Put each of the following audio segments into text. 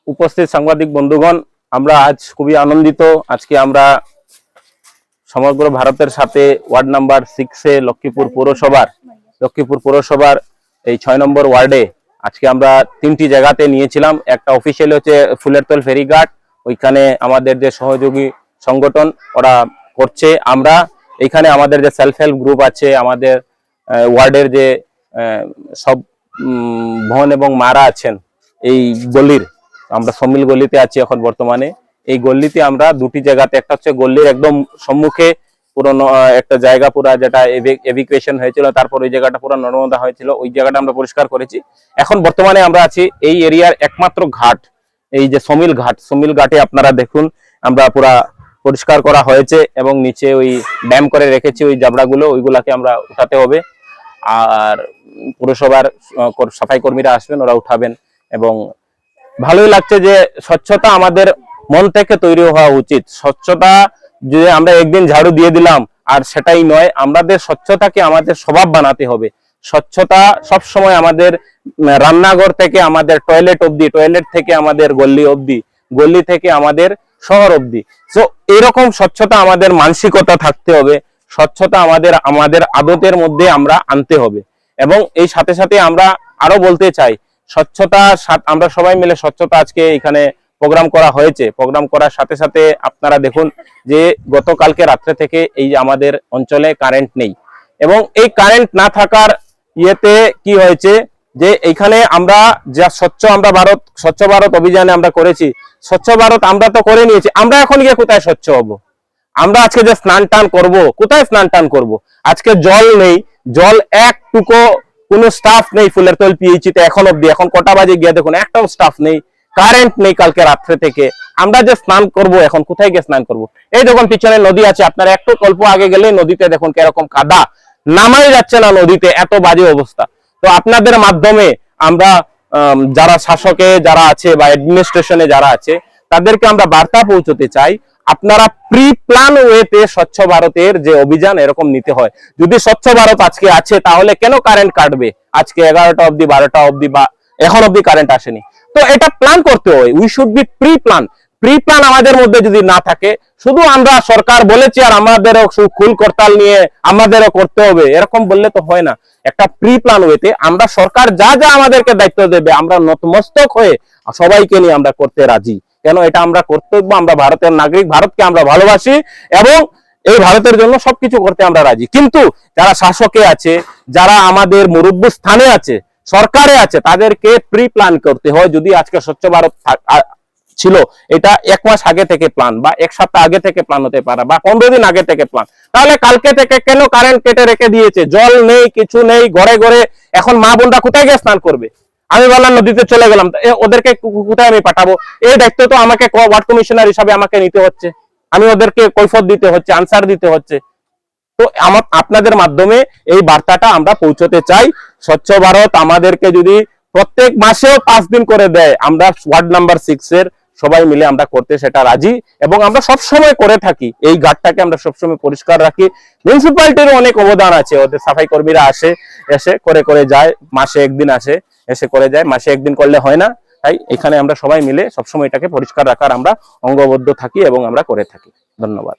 উপস্থিত সাংবাদিক বন্ধুগণ, আমরা আজ খুবই আনন্দিত। আজকে আমরা সমগ্র ভারতের সাথে ওয়ার্ড নাম্বার 6 লক্ষ্মীপুর পৌরসভার এই 6 নম্বর ওয়ার্ডে আজকে আমরা 3টি জায়গাতে নিয়েছিলাম। একটা অফিসিয়াল হচ্ছে ফুলেরতল ফেরিঘাট, ওইখানে আমাদের যে সহযোগী সংগঠন ওরা করছে। আমরা এখানে আমাদের যে সেলফ হেল্প গ্রুপ আছে, আমাদের ওয়ার্ডের যে সব বোন এবং মারা আছেন এই গলির, আমরা সমিল গলিতে আছি এখন বর্তমানে। এই গল্লিতে আমরা 2টি জায়গাতে, একটা হচ্ছে গল্লির একদম সম্মুখে পুরনো একটা জায়গা পুরা যেটা এভিকুয়েশন হয়েছিল, তারপর ওই জায়গাটা পুরো নর্মদা হয়েছিল, ওই জায়গাটা আমরা পরিষ্কার করেছি। এখন বর্তমানে আমরা আছি এই এরিয়ার একমাত্র ঘাট, এই যে সমিল ঘাটে আপনারা দেখুন আমরা পুরা পরিষ্কার করা হয়েছে এবং নিচে ওই ড্যাম করে রেখেছি ওই জাবড়াগুলো, ওইগুলাকে আমরা উঠাতে হবে। আর পুরসভার সাফাই কর্মীরা আসবেন, ওরা উঠাবেন। এবং ভালোই লাগছে যে স্বচ্ছতা আমাদের মন থেকে তৈরি হওয়া উচিত। স্বচ্ছতা যে আমরা একদিন ঝাড়ু দিয়ে দিলাম আর সেটাই নয়, আমাদের স্বচ্ছতাকে আমাদের স্বভাব বানাতে হবে। স্বচ্ছতা সব সময় আমাদের রান্নাঘর থেকে আমাদের টয়লেট অবধি, টয়লেট থেকে আমাদের গল্লি অবধি, গল্লি থেকে আমাদের শহর অবধি। তো এরকম স্বচ্ছতা আমাদের মানসিকতা থাকতে হবে, স্বচ্ছতা আমাদের আদতের মধ্যে আমরা আনতে হবে। এবং এই সাথে সাথে আমরা আরো বলতে চাই, স্বচ্ছতা আমরা সবাই মিলে স্বচ্ছতা আজকে এখানে প্রোগ্রাম করা হয়েছে। প্রোগ্রাম করার সাথে সাথে আপনারা দেখুন যে গতকালকে রাত্রে থেকে এই আমাদের অঞ্চলে কারেন্ট নেই, এবং এই কারেন্ট না থাকার ইয়েতে কি হয়েছে যে এইখানে আমরা যা স্বচ্ছ ভারত অভিযানে আমরা করেছি, স্বচ্ছ ভারত আমরা তো করে নিয়েছি, আমরা এখন গিয়ে কোথায় স্বচ্ছ হব? আমরা আজকে যে স্নান টান করবো, কোথায় স্নান টান করবো? আজকে জল নেই, জল একটুকু কোনো স্টাফ নেই ফুলেরতল পিএইচিতে এখন অব্দি। এখন কটা বাজে গিয়ে দেখুন, একটাও স্টাফ নেই, কারেন্ট নেই কালকে রাত্রে থেকে। আমরা যে স্নান করব এখন কোথায় গিয়ে স্নান করব? এই দেখুন পিছনে নদী আছে, আপনারা একটু অল্প আগে গেলে নদীতে দেখুন কিরকম কাদা, নামাই যাচ্ছে না নদীতে, এত বাজে অবস্থা। তো আপনাদের মাধ্যমে আমরা যারা শাসকে যারা আছে বা অ্যাডমিনিস্ট্রেশনে যারা আছে তাদেরকে আমরা বার্তা পৌঁছতে চাই, আপনারা প্রি প্ল্যান ওয়েতে স্বচ্ছ ভারতের যে অভিযান এরকম নিতে হয়। যদি স্বচ্ছ ভারত আজকে আছে তাহলে কেন কারেন্ট কাটবে আজকে 11টা অবধি, 12টা অবধি, বা এখন অবধি কারেন্ট আসেনি? তো এটা প্ল্যান করতে হয়, we should be pre plan. Pre plan আমাদের মধ্যে যদি না থাকে, শুধু আমরা সরকার বলেছি আর আমাদেরও খুল করতাল নিয়ে আমাদেরও করতে হবে এরকম বললে তো হয় না। একটা প্রি প্ল্যান ওয়েতে আমরা সরকার যা যা আমাদেরকে দায়িত্ব দেবে আমরা নতমস্তক হয়ে সবাইকে নিয়ে আমরা করতে রাজি। কেন? এটা আমরা কর্তব্য, আমরা ভারতের নাগরিক, ভারতকে আমরা ভালোবাসি এবং এই ভারতের জন্য সবকিছু করতে আমরা রাজি। কিন্তু যারা শাসকে আছে, যারা আমাদের মুরব্বী স্থানে আছে, সরকারে আছে, তাদেরকে প্রি প্ল্যান করতে হয়। যদি আজকে স্বচ্ছ ভারত ছিল, এটা 1 মাস আগে থেকে প্ল্যান, বা 1 সপ্তাহ আগে থেকে প্ল্যান হতে পারে, বা 15 দিন আগে থেকে প্ল্যান, তাহলে কালকে থেকে কেন কারেন্ট কেটে রেখে দিয়েছে? জল নেই, কিছু নেই, ঘরে ঘরে এখন মা বোনরা কোথায় গিয়ে স্নান করবে? আমি বললাম নদীতে চলে গেলাম, ওদেরকে কোথায় আমি পাঠাবো? এই দায়িত্ব তো আমাকে ওয়ার্ড কমিশনার হিসাবে আমাকে নিতে হচ্ছে, আমি ওদেরকে কৈফিয়ত দিতে হচ্ছে, আনসার দিতে হচ্ছে। তো আপনাদের মাধ্যমে এই বার্তাটা আমরা পৌঁছতে চাই। স্বচ্ছ ভারত আমাদেরকে যদি প্রত্যেক মাসেও 5 দিন করে দেয়, আমরা ওয়ার্ড নাম্বার 6 এর সবাই মিলে আমরা করতে সেটা রাজি, এবং আমরা সব সময় করে থাকি। এই ঘাটটাকে আমরা সবসময় পরিষ্কার রাখি। মিউনিসিপ্যালিটির অনেক অবদান আছে, ওদের সাফাই কর্মীরা এসে করে যায়, মাসে 1 দিন আসে, এসে করে যায়, মাসে 1 দিন করলে হয় না। তাই এখানে আমরা সবাই মিলে সবসময় এটাকে পরিষ্কার রাখার আমরা অঙ্গবদ্ধ থাকি এবং আমরা করে থাকি। ধন্যবাদ।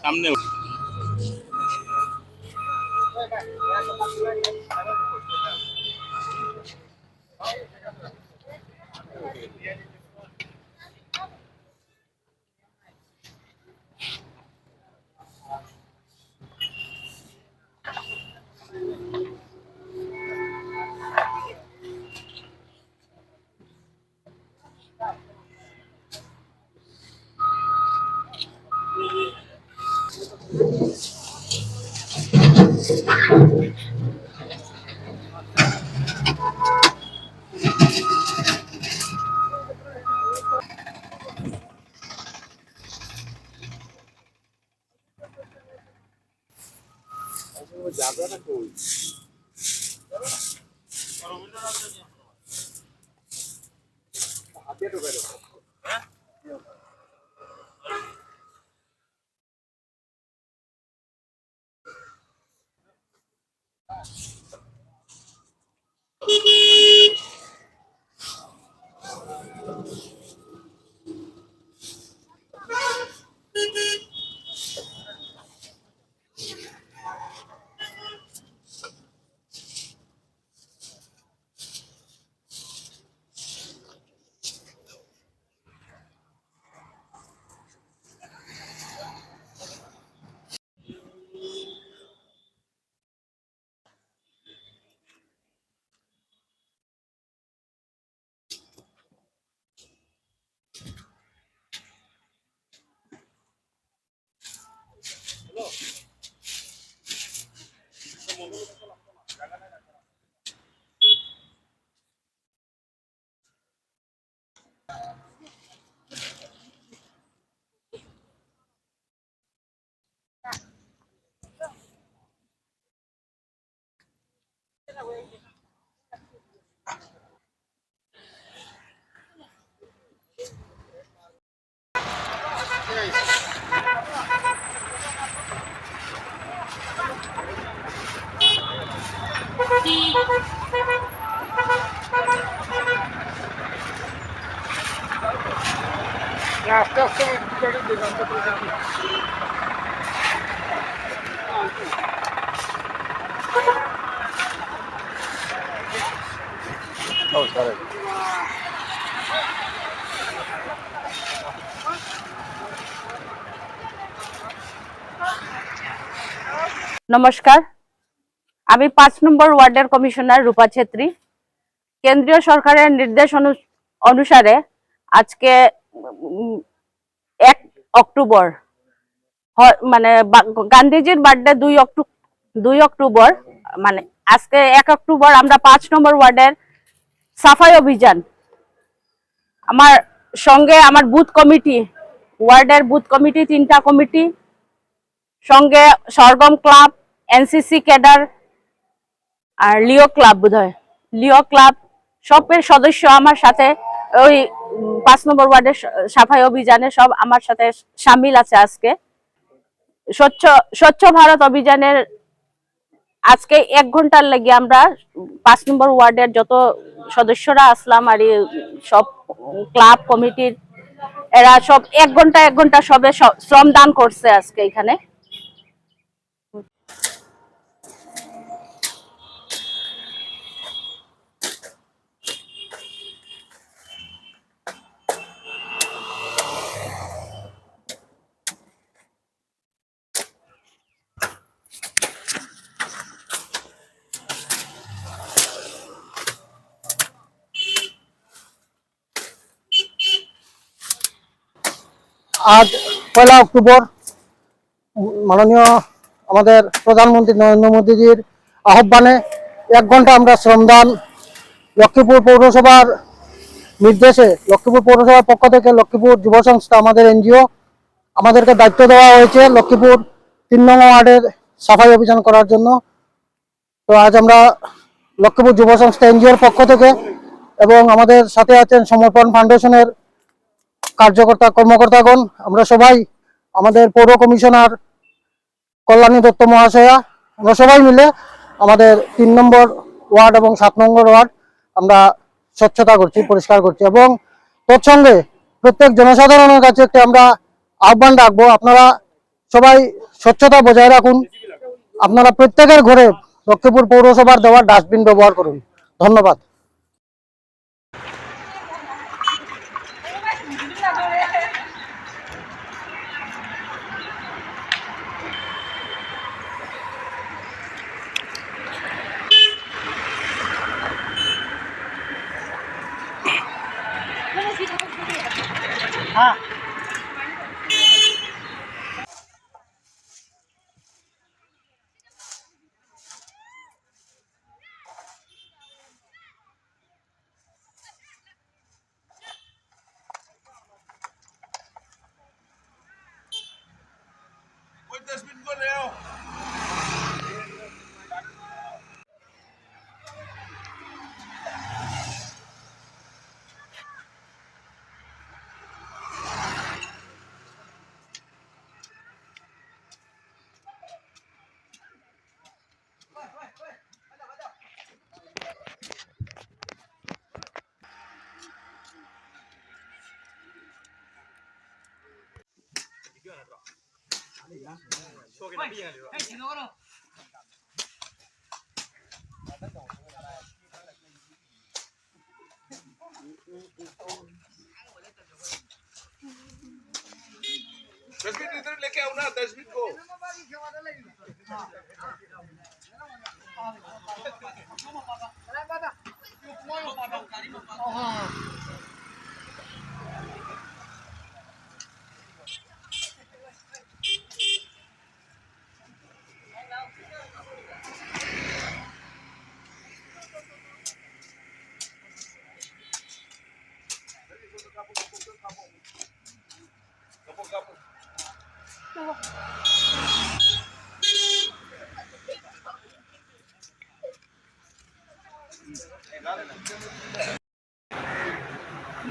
সামনে আস্তে আস্তে নমস্কার, আমি 5 নম্বর ওয়ার্ডের কমিশনার রূপা ছেত্রী। কেন্দ্রীয় সরকারের নির্দেশ অনুসারে আজকে 1 অক্টোবর মানে গান্ধীজির বার্থডে 2 অক্টোবর, মানে আজকে 1 অক্টোবর আমরা 5 নম্বর ওয়ার্ডের সাফাই অভিযান, আমার সঙ্গে আমার বুথ কমিটি, ওয়ার্ডের বুথ কমিটি 3টা কমিটি, সঙ্গে সরগম ক্লাব, এনসিসি ক্যাডার আর লিও ক্লাব, বোধহয় লিও ক্লাব সবের সদস্য আমার সাথে ওই 5 নম্বর ওয়ার্ডের সাফাই অভিযানে সব আমার সাথে সামিল আছে। আজকে স্বচ্ছ ভারত অভিযানের আজকে 1 ঘন্টার লেগে আমরা 5 নম্বর ওয়ার্ডের যত সদস্যরা আসলাম আর সব ক্লাব কমিটির এরা সব 1 ঘন্টা সবে শ্রমদান করছে আজকে এখানে। আজ 1 অক্টোবর মাননীয় আমাদের প্রধানমন্ত্রী নরেন্দ্র মোদীজির আহ্বানে 1 ঘন্টা আমরা শ্রমদান লক্ষ্মীপুর পৌরসভার নির্দেশে, লক্ষ্মীপুর পৌরসভার পক্ষ থেকে লক্ষ্মীপুর যুব সংস্থা আমাদের এনজিও আমাদেরকে দায়িত্ব দেওয়া হয়েছে লক্ষ্মীপুর 3 নং ওয়ার্ডের সাফাই অভিযান করার জন্য। তো আজ আমরা লক্ষ্মীপুর যুব সংস্থা এনজিওর পক্ষ থেকে এবং আমাদের সাথে আছেন সমর্পণ ফাউন্ডেশনের কার্যকর্তা কর্মকর্তাগণ, আমরা সবাই আমাদের পৌর কমিশনার কল্যাণী দত্ত মহাশয়া, আমরা সবাই মিলে আমাদের 3 নম্বর ওয়ার্ড এবং 7 নম্বর ওয়ার্ড আমরা স্বচ্ছতা করছি, পরিষ্কার করছি এবং তৎসঙ্গে প্রত্যেক জনসাধারণের কাছে একটা আমরা আহ্বান রাখবো, আপনারা সবাই স্বচ্ছতা বজায় রাখুন। আপনারা প্রত্যেকের ঘরে লক্ষ্মীপুর পৌরসভার দেওয়া ডাস্টবিন ব্যবহার করুন। ধন্যবাদ। डस्टबिन इधर लेके आओ ना डस्टबिन को।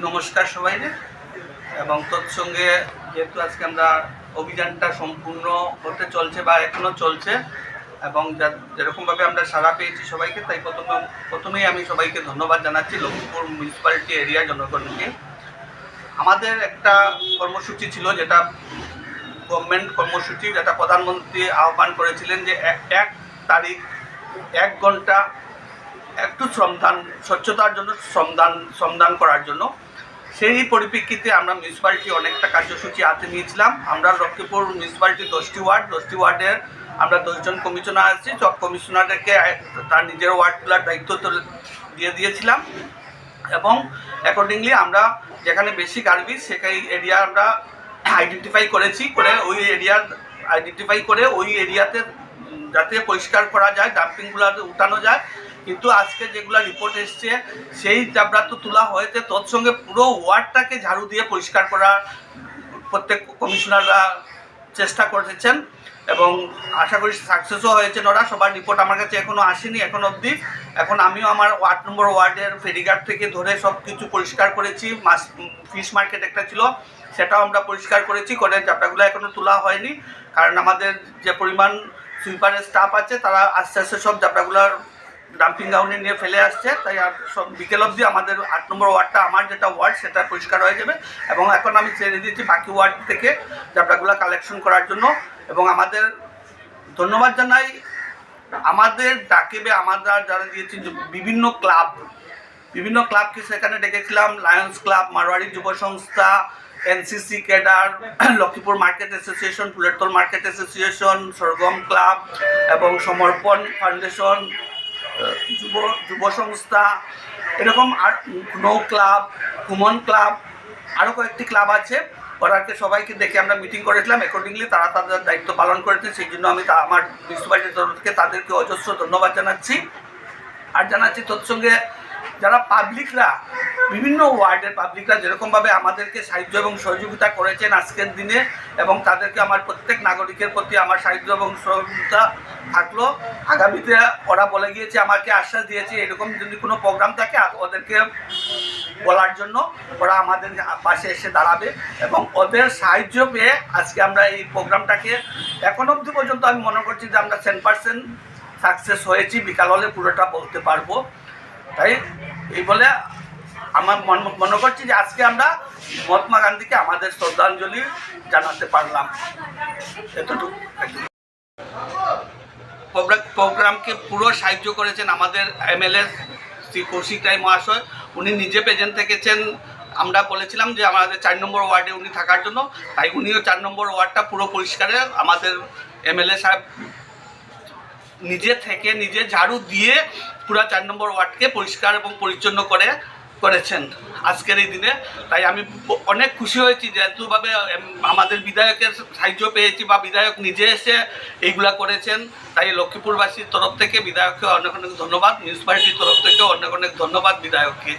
নমস্কার সবাইকে। এবং তৎসঙ্গে যেহেতু আজকে আমরা অভিযানটা সম্পূর্ণ হতে চলছে বা এখনো চলছে এবং যেরকমভাবে আমরা সাড়া পেয়েছি সবাইকে, তাই প্রথমেই আমি সবাইকে ধন্যবাদ জানাচ্ছি লক্ষ্মীপুর মিউনিসিপ্যালিটি এরিয়া জনগণকে। আমাদের একটা কর্মসূচি ছিল, যেটা গভর্নমেন্ট কর্মসূচি, যেটা প্রধানমন্ত্রী আহ্বান করেছিলেন যে 1 তারিখ 1 ঘন্টা একটু স্বচ্ছতার জন্য শ্রমদান করার জন্য। সেই পরিপ্রেক্ষিতে আমরা মিউনিসিপ্যালিটি অনেকটা কার্যসূচি হাতে নিয়েছিলাম। আমরা লক্ষ্মীপুর মিউনিসিপ্যালিটি 10টি ওয়ার্ডের আমরা 10 জন কমিশনার আছি। সব কমিশনারদেরকে তার নিজের ওয়ার্ডগুলোর দায়িত্ব দিয়ে দিয়েছিলাম এবং অ্যাকর্ডিংলি আমরা যেখানে বেশি গার্বেজ সেখানে এরিয়া আমরা আইডেন্টিফাই করে ওই এরিয়াতে যাতে পরিষ্কার করা যায়, ডাম্পিংগুলো উঠানো যায়। কিন্তু আজকে যেগুলো রিপোর্ট এসছে সেই চাবড়া তো তোলা হয়েছে, তৎসঙ্গে পুরো ওয়ার্ডটাকে ঝাড়ু দিয়ে পরিষ্কার করার প্রত্যেক কমিশনাররা চেষ্টা করেছেন এবং আশা করি সাকসেসও হয়েছেন ওরা। সবার রিপোর্ট আমার কাছে এখনও আসেনি এখন অবধি। এখন আমিও আমার 8 নম্বর ওয়ার্ডের ফেরিঘাট থেকে ধরে সব কিছু পরিষ্কার করেছি। ফিশ মার্কেট একটা ছিল, সেটাও আমরা পরিষ্কার করেছি, করে চাবড়াগুলো এখনও তোলা হয়নি, কারণ আমাদের যে পরিমাণ সুইপারের স্টাফ আছে তারা আস্তে আস্তে সব চাবড়াগুলোর ডাম্পিং গ্রাউন্ডে নিয়ে ফেলে আসছে। তাই আর সব বিকেল অবধি আমাদের 8 নম্বর ওয়ার্ডটা, আমার যেটা ওয়ার্ড, সেটা পরিষ্কার হয়ে যাবে এবং এখন আমি ছেড়ে দিয়েছি বাকি ওয়ার্ড থেকে চাবড়াগুলো কালেকশন করার জন্য। এবং আমাদের ধন্যবাদ জানাই আমাদের ডাকিবে আমরা যারা দিয়েছি বিভিন্ন ক্লাবকে সেখানে ডেকেছিলাম। লায়ন্স ক্লাব, মারোয়ারি যুব সংস্থা, NCC cadre, Lakshmipur market association, Phulertal market association, Sargam club এবং সমর্পণ ফাউন্ডেশন, যুব সংস্থা, এরকম আর নৌ ক্লাব, কুমন ক্লাব, আরও কয়েকটি ক্লাব আছে। ওরাকে সবাইকে দেখে আমরা মিটিং করেছিলাম, অ্যাকর্ডিংলি তারা তাদের দায়িত্ব পালন করেছে। সেই জন্য আমি আমার মিউনিসিপ্যালিটির তরফ থেকে তাদেরকে অজস্র ধন্যবাদ জানাচ্ছি। আর জানাচ্ছি তৎসঙ্গে যারা পাবলিকরা, বিভিন্ন ওয়ার্ডের পাবলিকরা যেরকমভাবে আমাদেরকে সাহায্য এবং সহযোগিতা করেছেন আজকের দিনে, এবং তাদেরকে আমার প্রত্যেক নাগরিকের প্রতি আমার সাহায্য এবং সহযোগিতা থাকলো। আগামীতে ওরা বলে গিয়েছে, আমাকে আশ্বাস দিয়েছে, এরকম যদি কোনো প্রোগ্রাম থাকে ওদেরকে বলার জন্য ওরা আমাদের পাশে এসে দাঁড়াবে এবং ওদের সাহায্য পেয়ে আজকে আমরা এই প্রোগ্রামটাকে এখন অবধি পর্যন্ত আমি মনে করছি যে আমরা 100% সাকসেস হয়েছি। বিকাল হলে পুরোটা বলতে পারবো। তাই এই বলে আমার মনে করছি যে আজকে আমরা মহাত্মা গান্ধীকে আমাদের শ্রদ্ধাঞ্জলি জানাতে পারলাম। এতটুকু। প্রোগ্রামকে পুরো সাহায্য করেছেন আমাদের এমএলএ শ্রী কৌশিক রায় মহাশয়। উনি নিজে প্রেজেন্ট থেকেছেন। আমরা বলেছিলাম যে আমাদের 4 নম্বর ওয়ার্ডে উনি থাকার জন্য, তাই উনিও 4 নম্বর ওয়ার্ডটা পুরো পরিষ্কারে আমাদের এমএলএ সাহেব নিজে থেকে নিজে ঝাড়ু দিয়ে পুরো 4 নম্বর ওয়ার্ডকে পরিষ্কার এবং পরিচ্ছন্ন করেছেন আজকের এই দিনে। তাই আমি অনেক খুশি হয়েছি যেহেতুভাবে আমাদের বিধায়কের সাহায্য পেয়েছি বা বিধায়ক নিজে এসে এইগুলা করেছেন। তাই লক্ষ্মীপুরবাসীর তরফ থেকে বিধায়ককে অনেক অনেক ধন্যবাদ, মিউনিসিপ্যালিটির তরফ থেকেও অনেক অনেক ধন্যবাদ বিধায়ককে।